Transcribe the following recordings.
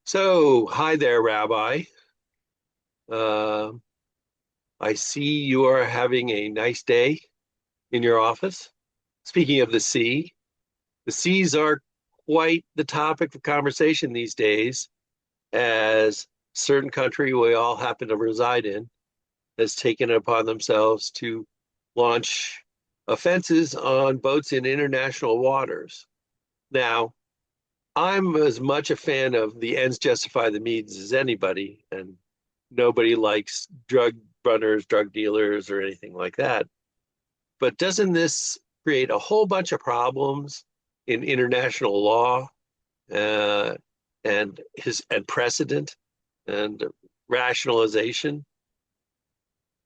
So, hi there, Rabbi. Uh, I see you are having a nice day in your office. Speaking of the seas are quite the topic of conversation these days, as certain country we all happen to reside in has taken it upon themselves to launch offenses on boats in international waters. Now, I'm as much a fan of the ends justify the means as anybody, and nobody likes drug runners, drug dealers, or anything like that. But doesn't this create a whole bunch of problems in international law uh, and precedent and rationalization?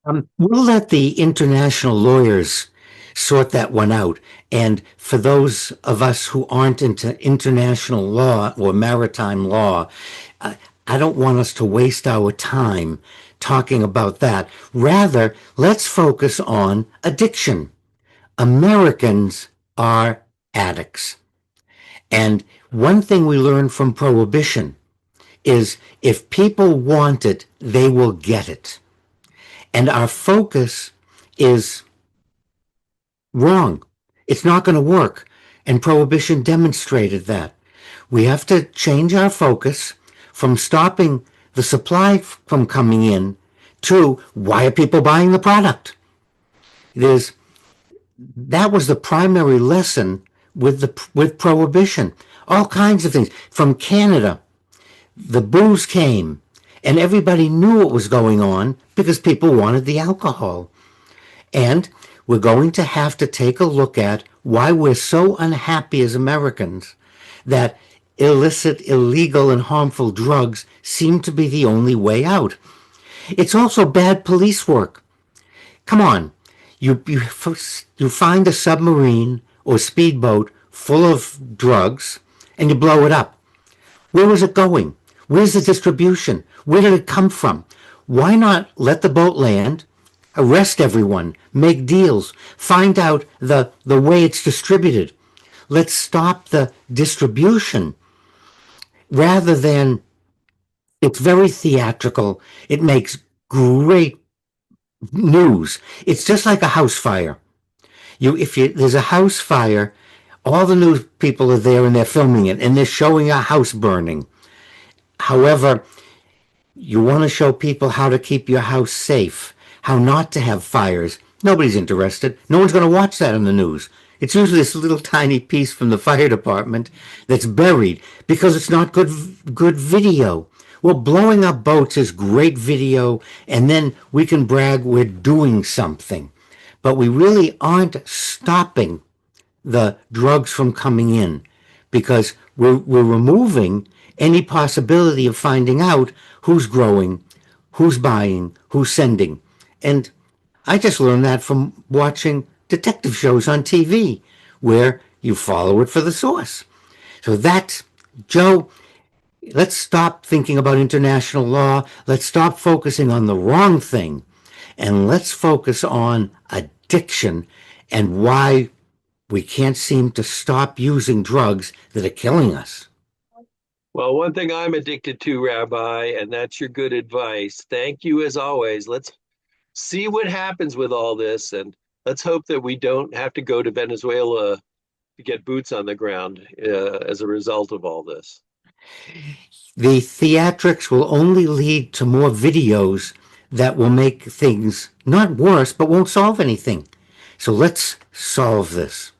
We'll let the international lawyers sort that one out. And for those of us who aren't into international law or maritime law, uh, I don't want us to waste our time talking about that. Rather, let's focus on addiction. Americans are addicts. And one thing we learned from Prohibition is if people want it, they will get it. And our focus is wrong. It's not going to work. And Prohibition demonstrated that. We have to change our focus from stopping the supply from coming in to why are people buying the product? There's that was the primary lesson with Prohibition. All kinds of things from Canada. The booze came, and everybody knew what was going on because people wanted the alcohol. And we're going to have to take a look at why we're so unhappy as Americans that illicit, illegal, and harmful drugs seem to be the only way out. It's also bad police work. Come on, you find a submarine or speedboat full of drugs and you blow it up. Where was it going? Where's the distribution? Where did it come from? Why not let the boat land, arrest everyone, make deals, find out the way it's distributed? Let's stop the distribution rather than it's very theatrical. It makes great news. It's just like a house fire. If there's a house fire, all the news people are there and they're filming it and they're showing a house burning. However, you want to show people how to keep your house safe, how not to have fires. Nobody's interested. No one's going to watch that on the news. It's usually this little tiny piece from the fire department that's buried because it's not good video. Well, blowing up boats is great video, and then we can brag we're doing something. But we really aren't stopping the drugs from coming in because we're removing any possibility of finding out who's growing, who's buying, who's sending. And I just learned that from watching detective shows on TV where you follow it for the source. So that's, Joe, let's stop thinking about international law. Let's stop focusing on the wrong thing. And let's focus on addiction and why we can't seem to stop using drugs that are killing us. Well, one thing I'm addicted to, Rabbi, and that's your good advice. Thank you as always. Let's see what happens with all this, and let's hope that we don't have to go to Venezuela to get boots on the ground as a result of all this. The theatrics will only lead to more videos that will make things not worse, but won't solve anything. So let's solve this.